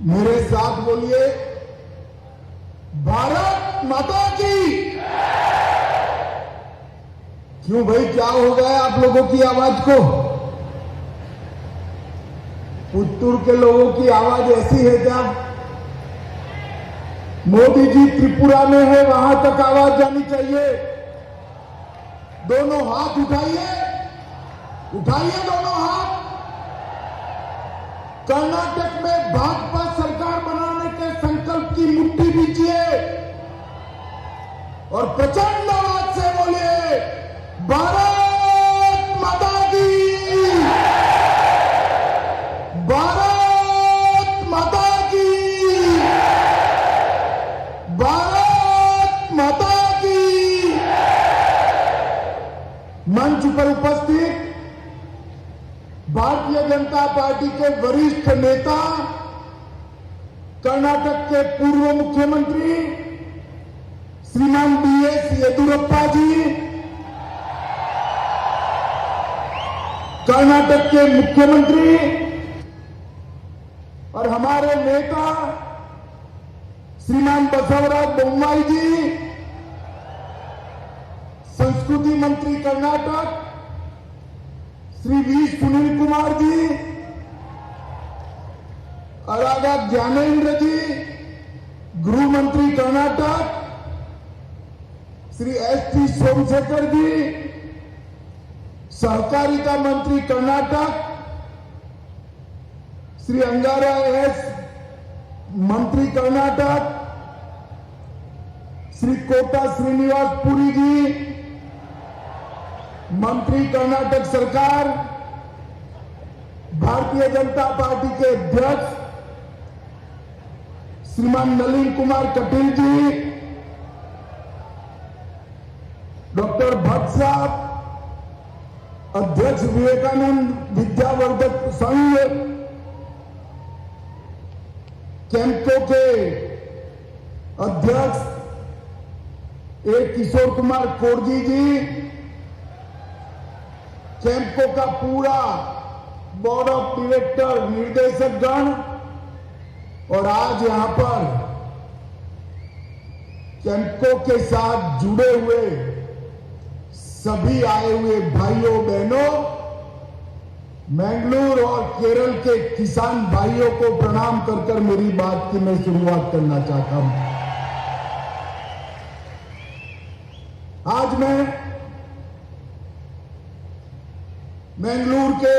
मेरे साथ बोलिए, भारत माता की। क्यों भाई, क्या हो गया आप लोगों की आवाज को? पुत्तूर के लोगों की आवाज ऐसी है क्या? मोदी जी त्रिपुरा में है, वहां तक आवाज जानी चाहिए। दोनों हाथ उठाइए, उठाइए दोनों हाथ। कर्नाटक में भाजपा सरकार बनाने के संकल्प की मुट्ठी बीजिए और प्रचंड आवाज से बोलिए, भारत माता की, भारत माता की, भारत माता की। मंच पर उपस्थित भारतीय जनता पार्टी के वरिष्ठ नेता, कर्नाटक के पूर्व मुख्यमंत्री श्रीमान बीएस येदियुरप्पा जी, कर्नाटक के मुख्यमंत्री और हमारे नेता श्रीमान बसवराज बोम्माई जी, संस्कृति मंत्री कर्नाटक श्री वी सुनील कुमार जी, अरागा ज्ञानेन्द्र जी, गृह मंत्री कर्नाटक श्री एस.टी. सोमशेखर जी, सहकारिता मंत्री कर्नाटक श्री अंगारा एस मंत्री कर्नाटक श्री कोटा श्रीनिवास पुरी जी, मंत्री कर्नाटक सरकार, भारतीय जनता पार्टी के अध्यक्ष श्रीमान नलिन कुमार कटील जी, डॉक्टर भट्ट साहब, अध्यक्ष विवेकानंद विद्यावर्धक संघ, कैंपको के अध्यक्ष ए किशोर कुमार कोरजी जी, कैंपको का पूरा बोर्ड ऑफ डायरेक्टर निर्देशक गण और आज यहां पर कैंपको के साथ जुड़े हुए सभी आए हुए भाइयों बहनों, मैंगलोर और केरल के किसान भाइयों को प्रणाम कर कर मेरी बात की मैं शुरुआत करना चाहता हूं। आज मैं मैंगलोर के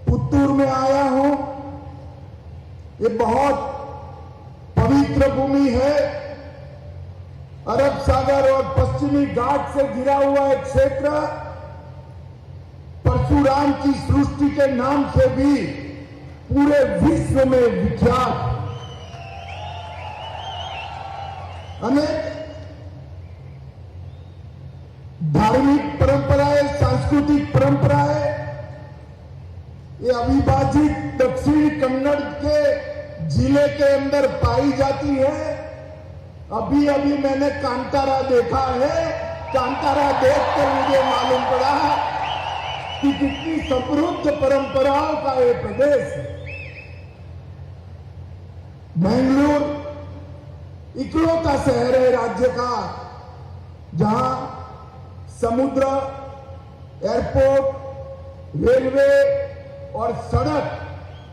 पुत्तूर में आया हूं। ये बहुत पवित्र भूमि है। अरब सागर और पश्चिमी घाट से घिरा हुआ एक क्षेत्र, परशुराम की सृष्टि के नाम से भी पूरे विश्व में विख्यात। अनेक धार्मिक परंपराएं, सांस्कृतिक परंपराएं ये अविभाजित दक्षिण कन्नड़ के जिले के अंदर पाई जाती है। अभी अभी मैंने कांतारा देखा है। कांतारा देखकर मुझे मालूम पड़ा कि कितनी समृद्ध परंपराओं का ये प्रदेश है। मैंगलोर इकलौता शहर है राज्य का जहां समुद्र, एयरपोर्ट, रेलवे और सड़क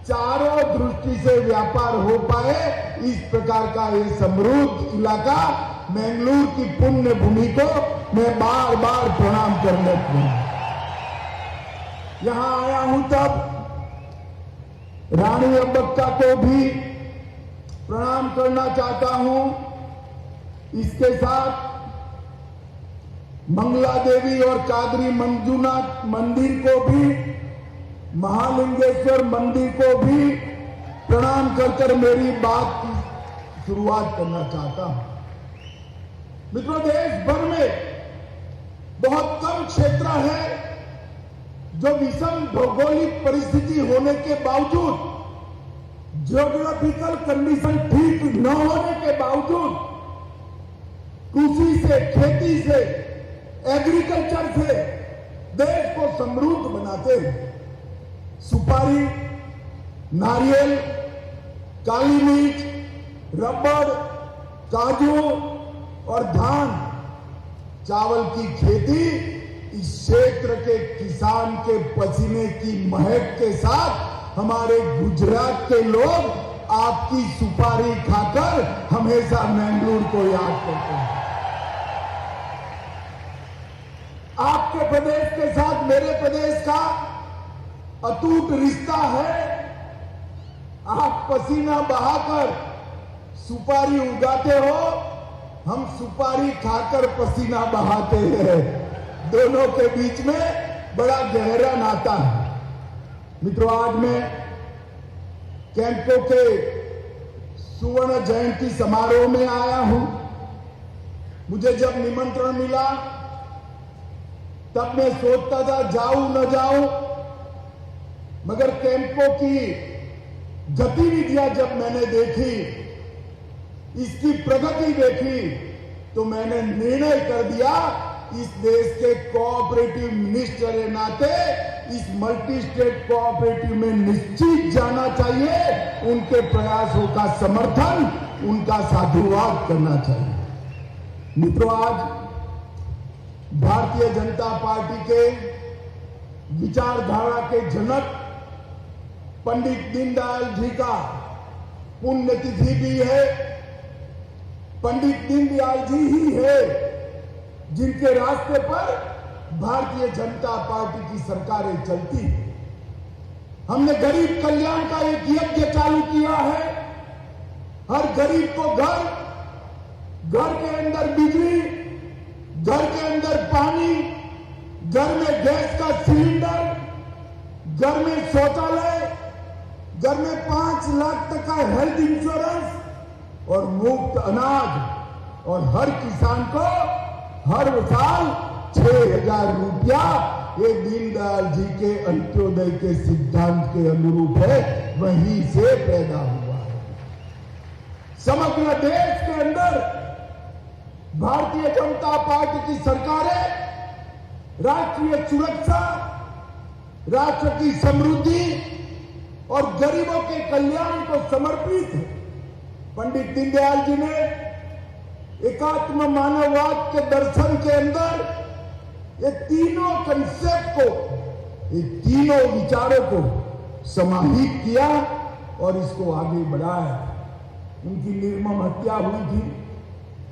चारों दृष्टि से व्यापार हो पाए, इस प्रकार का ये समृद्ध इलाका मैंगलोर की पुण्य भूमि को मैं बार बार प्रणाम करने को यहां आया हूं। तब रानी अम्बिका को भी प्रणाम करना चाहता हूं। इसके साथ मंगला देवी और कादरी मंजूनाथ मंदिर को भी, महालिंगेश्वर मंदिर को भी प्रणाम कर मेरी बात की शुरुआत करना चाहता हूं। मित्रों, देश भर में बहुत कम क्षेत्र है जो विषम भौगोलिक परिस्थिति होने के बावजूद, ज्योग्राफिकल कंडीशन ठीक न होने के बावजूद कृषि से, खेती से, एग्रीकल्चर से देश को समृद्ध बनाते हैं। सुपारी, नारियल, काली मिर्च, रबड़, काजू और धान, चावल की खेती इस क्षेत्र के किसान के पसीने की महक के साथ हमारे गुजरात के लोग आपकी सुपारी खाकर हमेशा मैंगलोर को याद करते हैं। आपके प्रदेश के साथ मेरे प्रदेश का अटूट रिश्ता है। आप पसीना बहाकर सुपारी उगाते हो, हम सुपारी खाकर पसीना बहाते हैं। दोनों के बीच में बड़ा गहरा नाता है। मित्रों, आज मैं कैंपो के सुवर्ण जयंती समारोह में आया हूं। मुझे जब निमंत्रण मिला तब मैं सोचता था जाऊं न जाऊं, मगर कैंपो की गतिविधियां जब मैंने देखी, इसकी प्रगति देखी, तो मैंने निर्णय कर दिया इस देश के कोऑपरेटिव मिनिस्टर के नाते इस मल्टी स्टेट कोऑपरेटिव में निश्चित जाना चाहिए। उनके प्रयासों का समर्थन, उनका साधुवाद करना चाहिए। मित्रों, आज भारतीय जनता पार्टी के विचारधारा के जनक पंडित दीनदयाल जी का पुण्यतिथि भी है। पंडित दीनदयाल जी ही है जिनके रास्ते पर भारतीय जनता पार्टी की सरकारें चलती है। हमने गरीब कल्याण का एक यज्ञ चालू किया है। हर गरीब को घर, घर के अंदर बिजली, घर के अंदर पानी, घर में गैस का सिलेंडर, घर में शौचालय, घर में 5 लाख तक का हेल्थ इंश्योरेंस और मुफ्त अनाज, और हर किसान को हर साल 6,000 रुपया ये दीनदयाल जी के अंत्योदय के सिद्धांत के अनुरूप है, वहीं से पैदा हुआ है। समग्र देश के अंदर भारतीय जनता पार्टी की सरकारें राष्ट्रीय सुरक्षा, राष्ट्र की समृद्धि और गरीबों के कल्याण को समर्पित है। पंडित दीनदयाल जी ने एकात्म मानववाद के दर्शन के अंदर ये तीनों कंसेप्ट को, ये तीनों विचारों को समाहित किया और इसको आगे बढ़ाया। उनकी निर्मम हत्या हुई थी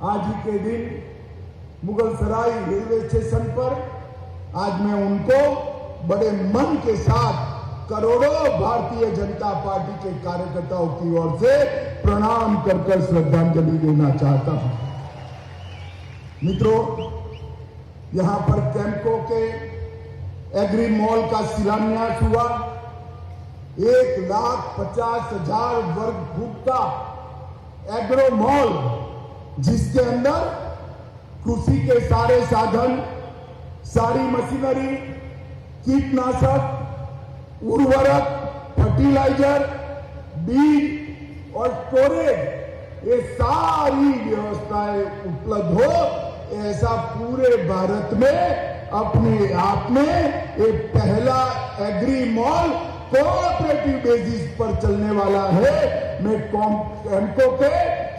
आज ही के दिन मुगलसराय रेलवे स्टेशन पर। आज मैं उनको बड़े मन के साथ करोड़ों भारतीय जनता पार्टी के कार्यकर्ताओं की ओर से प्रणाम कर श्रद्धांजलि देना चाहता हूं। मित्रों, यहां पर कैंपो के एग्री मॉल का शिलान्यास हुआ। 1,50,000 वर्ग फुट का एग्रो मॉल, जिसके अंदर कृषि के सारे साधन, सारी मशीनरी, कीटनाशक, उर्वरक, फर्टिलाइजर, बीज और स्टोरेज, ये सारी व्यवस्थाएं उपलब्ध हो, ऐसा पूरे भारत में अपने आप में एक पहला एग्री मॉल कोऑपरेटिव बेसिस पर चलने वाला है। मैं कैंपो के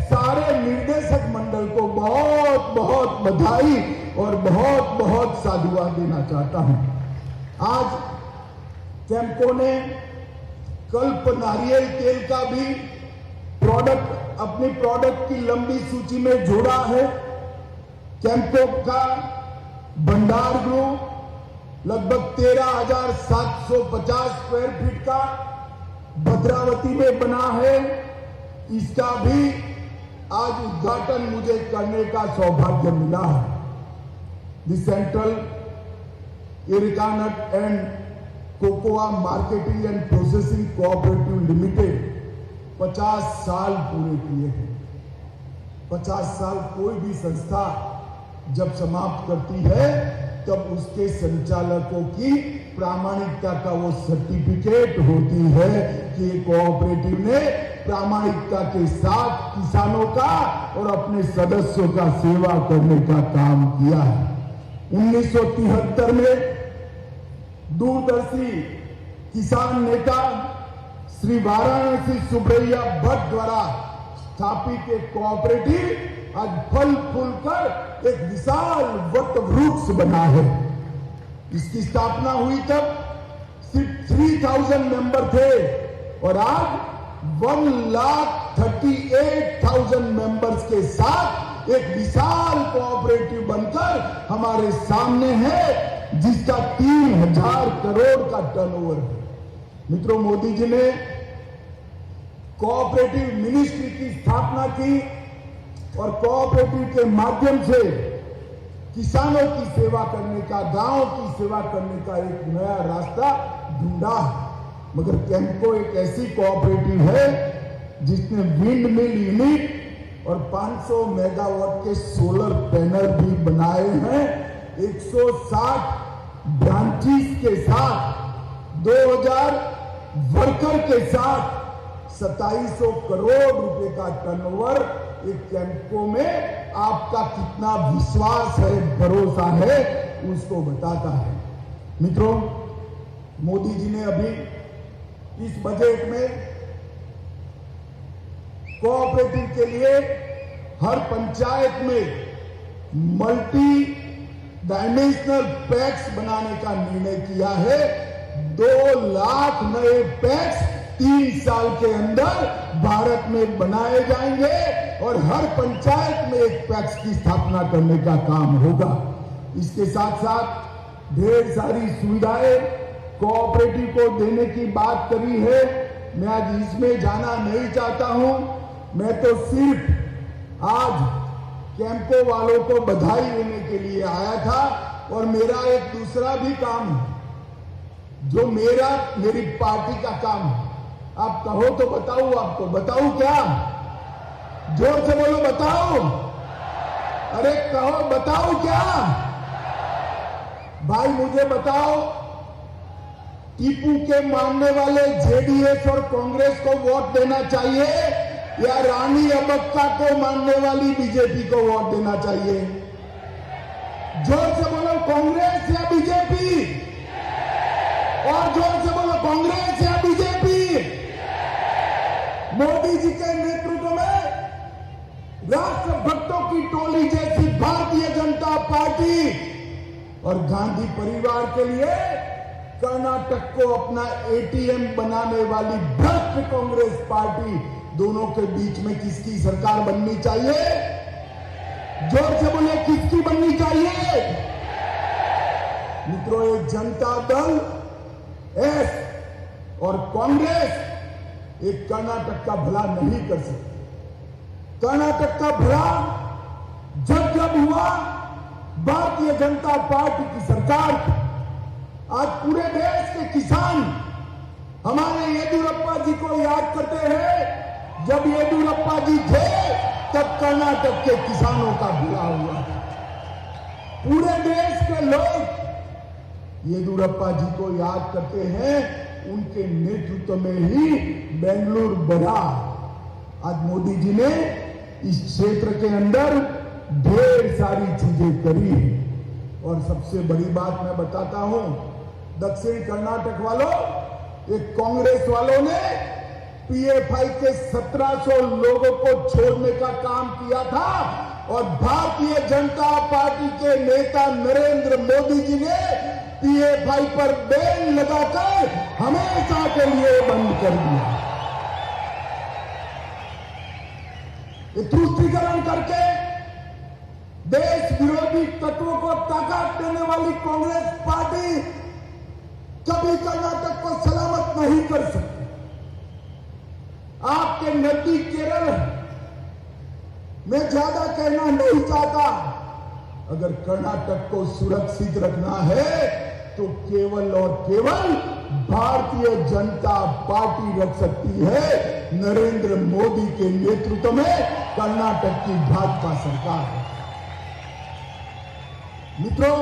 सारे निर्देशक मंडल को बहुत बहुत बधाई और बहुत बहुत साधुवाद देना चाहता हूं। आज कैंपो ने कल्प नारियल तेल का भी प्रोडक्ट अपनी प्रोडक्ट की लंबी सूची में जोड़ा है। कैंपो का भंडार गृह लगभग 13,750 स्क्वायर फीट का भद्रावती में बना है। इसका भी आज उद्घाटन मुझे करने का सौभाग्य मिला है। The central arecanut and cocoa marketing and processing cooperative limited 50 साल पूरे किए हैं। 50 साल कोई भी संस्था जब समाप्त करती है तब उसके संचालकों की प्रामाणिकता का वो सर्टिफिकेट होती है कि कोऑपरेटिव ने प्रामाणिकता के साथ किसानों का और अपने सदस्यों का सेवा करने का काम किया है। 1973 में दूरदर्शी किसान नेता श्री वाराणसी सुब्रैया भट्ट द्वारा स्थापित एक कोऑपरेटिव आज फल फूल कर एक विशाल वट वृक्ष बना है। इसकी स्थापना हुई तब सिर्फ 3000 मेंबर थे और आज 1,38,000 मेंबर्स के साथ एक विशाल कोऑपरेटिव बनकर हमारे सामने है, जिसका 3,000 करोड़ का टर्नओवर है। मित्रों, मोदी जी ने कोऑपरेटिव मिनिस्ट्री की स्थापना की और कोऑपरेटिव के माध्यम से किसानों की सेवा करने का, गांव की सेवा करने का एक नया रास्ता ढूंढा है। मगर कैंपको एक ऐसी कोऑपरेटिव है जिसने विंड मिल यूनिट और 500 मेगावाट के सोलर पैनल भी बनाए हैं। 160 ब्रांचेस के साथ 2000 वर्कर के साथ 2700 करोड़ रुपए का टर्नओवर एक कैंपको में आपका कितना विश्वास है, भरोसा है, उसको बताता है। मित्रों, मोदी जी ने अभी इस बजट में कोऑपरेटिव के लिए हर पंचायत में मल्टी डायमेंशनल पैक्स बनाने का निर्णय किया है। 2 लाख नए पैक्स 3 साल के अंदर भारत में बनाए जाएंगे और हर पंचायत में एक पैक्स की स्थापना करने का काम होगा। इसके साथ साथ ढेर सारी सुविधाएं कोऑपरेटिव को देने की बात करी है। मैं आज इसमें जाना नहीं चाहता हूं। मैं तो सिर्फ आज कैंपको वालों को बधाई देने के लिए आया था और मेरा एक दूसरा भी काम है जो मेरी पार्टी का काम है। आप कहो तो बताऊं, आपको बताऊं क्या? जोर से बोलो, बताओ। अरे कहो, बताओ क्या? भाई मुझे बताओ, टीपू के मानने वाले जेडीएस और कांग्रेस को वोट देना चाहिए या रानी अब्बक्का को मानने वाली बीजेपी को वोट देना चाहिए? जोर से बोलो, कांग्रेस या बीजेपी? और जोर से बोलो, कांग्रेस या बीजेपी? मोदी जी के नेतृत्व में राष्ट्रभक्तों की टोली जैसी भारतीय जनता पार्टी और गांधी परिवार के लिए कर्नाटक को अपना एटीएम बनाने वाली भ्रष्ट कांग्रेस पार्टी, दोनों के बीच में किसकी सरकार बननी चाहिए? जोर से बोले, किसकी बननी चाहिए? मित्रों, एक जनता दल एस और कांग्रेस एक कर्नाटक का भला नहीं कर सकती। कर्नाटक का भला जब हुआ भारतीय जनता पार्टी की सरकार। आज पूरे देश के किसान हमारे येदियुरप्पा जी को याद करते हैं। जब येदियुरप्पा जी थे तब कर्नाटक के किसानों का भला हुआ। पूरे देश के लोग येदियुरप्पा जी को याद करते हैं। उनके नेतृत्व में ही बेंगलुरु बढ़ा। आज मोदी जी ने इस क्षेत्र के अंदर ढेर सारी चीजें करी और सबसे बड़ी बात मैं बताता हूं, दक्षिण कर्नाटक वालों, एक कांग्रेस वालों ने पीएफआई के 1700 लोगों को छोड़ने का काम किया था और भारतीय जनता पार्टी के नेता नरेंद्र मोदी जी ने पीएफआई पर बैन लगाकर हमेशा के लिए बंद कर दिया। ये तुष्टीकरण करके देश विरोधी तत्वों को ताकत देने वाली कांग्रेस पार्टी कभी कर्नाटक को सलामत नहीं कर सकती। आपके नजदीक केरल, मैं ज्यादा कहना नहीं चाहता। अगर कर्नाटक को सुरक्षित रखना है तो केवल और केवल भारतीय जनता पार्टी रख सकती है। नरेंद्र मोदी के नेतृत्व में कर्नाटक की भाजपा सरकार है। मित्रों,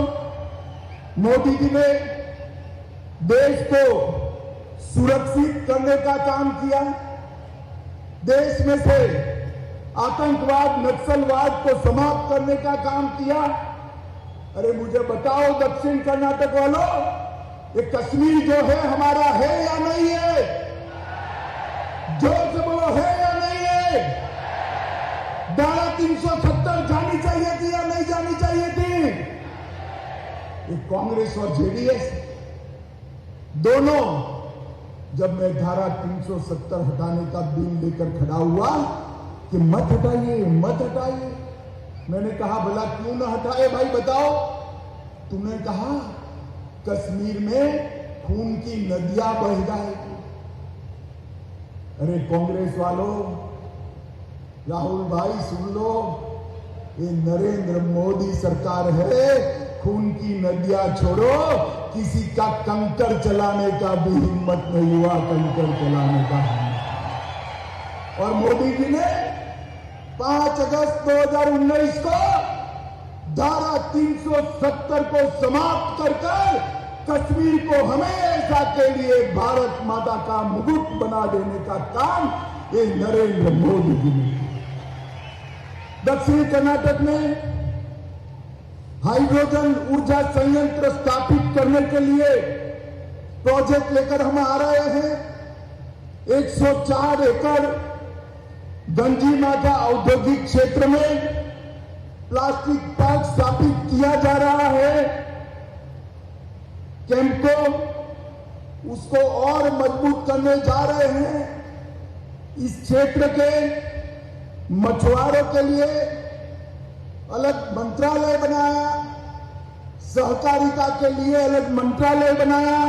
मोदी जी ने देश को सुरक्षित करने का काम किया। देश में से आतंकवाद, नक्सलवाद को समाप्त करने का काम किया। अरे मुझे बताओ दक्षिण कर्नाटक वालों, ये कश्मीर जो है हमारा है या नहीं है? 370 जानी चाहिए थी या नहीं जानी चाहिए थी? ये कांग्रेस और जेडीएस दोनों, जब मैं धारा 370 हटाने का बिल लेकर खड़ा हुआ कि मत हटाइए मत हटाइए, मैंने कहा भला क्यों ना हटाए भाई बताओ? तूने कहा कश्मीर में खून की नदियां बह जाएगी। अरे कांग्रेस वालों, राहुल भाई सुन लो, ये नरेंद्र मोदी सरकार है, खून की नदियां छोड़ो, किसी का कंकर चलाने का भी हिम्मत नहीं हुआ, कंकर चलाने का। और मोदी जी ने 5 अगस्त 2019 को धारा 370 को समाप्त कर कश्मीर को हमेशा के लिए भारत माता का मुकुट बना देने का काम ये नरेंद्र मोदी जी ने किया। दक्षिणी कर्नाटक में हाइड्रोजन ऊर्जा संयंत्र स्थापित करने के लिए प्रोजेक्ट लेकर हम आ रहे हैं। 104 एकड़ गंजीमाता औद्योगिक क्षेत्र में प्लास्टिक पार्क स्थापित किया जा रहा है। केम्को उसको और मजबूत करने जा रहे हैं। इस क्षेत्र के मछुआरों के लिए अलग मंत्रालय बनाया, सहकारिता के लिए अलग मंत्रालय बनाया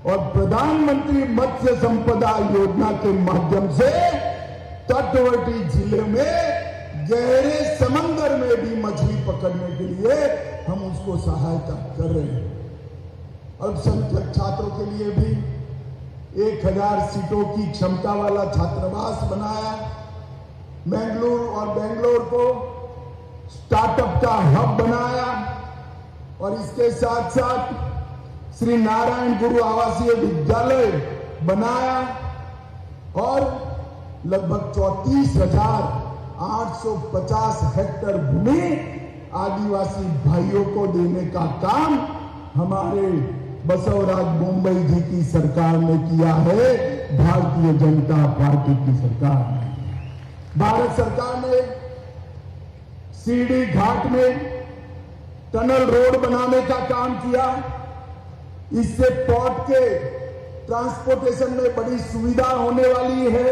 और प्रधानमंत्री मत्स्य संपदा योजना के माध्यम से तटवर्ती जिले में गहरे समंदर में भी मछली पकड़ने के लिए हम उसको सहायता कर रहे हैं। अल्पसंख्यक छात्रों के लिए भी 1000 सीटों की क्षमता वाला छात्रावास बनाया। मैंगलोर और बेंगलोर को स्टार्टअप का हब बनाया और इसके साथ साथ श्री नारायण गुरु आवासीय विद्यालय बनाया और लगभग 34,850 हेक्टेयर भूमि आदिवासी भाइयों को देने का काम हमारे बसवराज मुंबई जी की सरकार ने किया है, भारतीय जनता पार्टी की सरकार ने। भारत सरकार ने सीढ़ी घाट में टनल रोड बनाने का काम किया। इससे पोर्ट के ट्रांसपोर्टेशन में बड़ी सुविधा होने वाली है।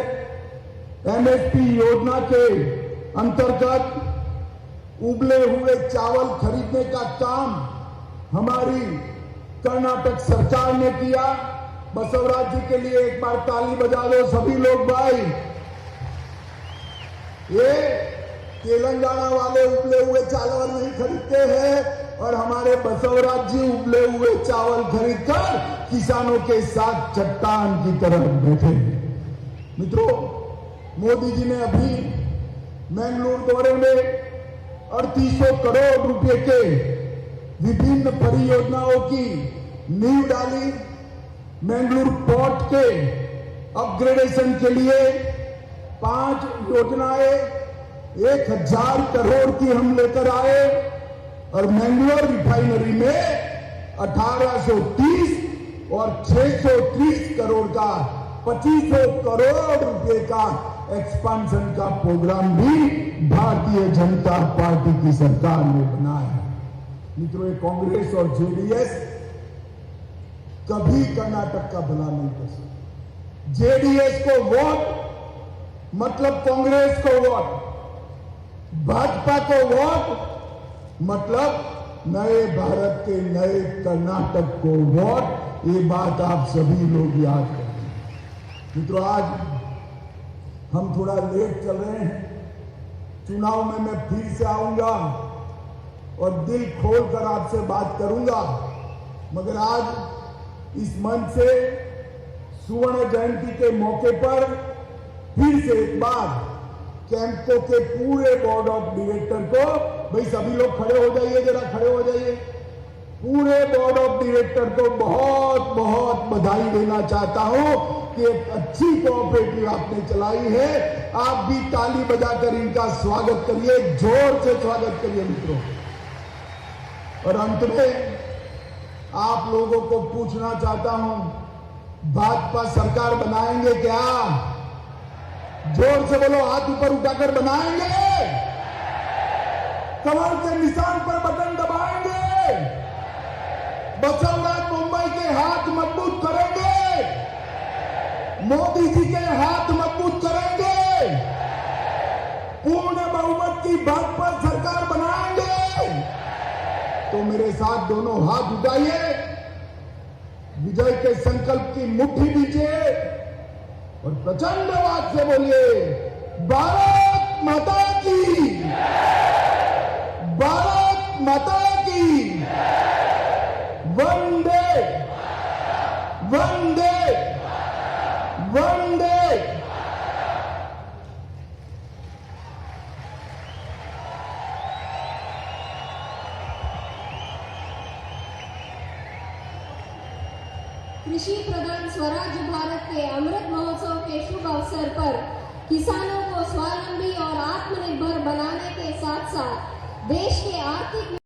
एमएसपी योजना के अंतर्गत उबले हुए चावल खरीदने का काम हमारी कर्नाटक सरकार ने किया। बसवराज जी के लिए एक बार ताली बजा दो सभी लोग भाई। ये तेलंगाना वाले उबले हुए चावल नहीं खरीदते हैं और हमारे बसवराज जी उबले हुए चावल खरीदकर किसानों के साथ चट्टान की तरह बैठे। मित्रों, मोदी जी ने अभी मैंगलोर दौरे में 3800 करोड़ रुपए के विभिन्न परियोजनाओं की नींव डाली। मैंगलोर पोर्ट के अपग्रेडेशन के लिए 5 योजनाएं 1000 करोड़ की हम लेकर आए और मैंगलोर रिफाइनरी में 1830 और 630 करोड़ का 2500 करोड़ रुपए का एक्सपांशन का प्रोग्राम भी भारतीय जनता पार्टी की सरकार ने बनाया। मित्रों, कांग्रेस और जेडीएस कभी कर्नाटक का भला नहीं कर सकते। जेडीएस को वोट मतलब कांग्रेस को वोट, भाजपा को वोट मतलब नए भारत के नए कर्नाटक को वोट। ये बात आप सभी लोग याद करें। मित्रों, आज हम थोड़ा लेट चल रहे हैं। चुनाव में मैं फिर से आऊंगा और दिल खोलकर आपसे बात करूंगा, मगर आज इस मंच से सुवर्ण जयंती के मौके पर फिर से एक बार केम्को के पूरे बोर्ड ऑफ डायरेक्टर को, भाई सभी लोग खड़े हो जाइए, जरा खड़े हो जाइए, पूरे बोर्ड ऑफ डायरेक्टर को बहुत बहुत बधाई देना चाहता हूं कि एक अच्छी कोऑपरेटिव आपने चलाई है। आप भी ताली बजाकर इनका स्वागत करिए, जोर से स्वागत करिए मित्रों। और अंत में आप लोगों को पूछना चाहता हूं, भाजपा सरकार बनाएंगे क्या? जोर से बोलो, हाथ ऊपर उठाकर बनाएंगे। कमल के निशान पर बटन दबाएंगे, बसवराज मुंबई के हाथ मजबूत करेंगे, मोदी जी के हाथ मजबूत करेंगे, पूर्ण बहुमत की भाजपा सरकार बनाएंगे। तो मेरे साथ दोनों हाथ उठाइए, विजय के संकल्प की मुट्ठी दीजिए और प्रचंड आवाज से बोलिए, भारत माता की, भारत माता की, वंदे वंदे वंदे। कृषि प्रधान स्वराज्य भारत के अमृत महोत्सव के शुभ अवसर पर किसानों को स्वावलंबी और आत्मनिर्भर बनाने के साथ साथ देश के आर्थिक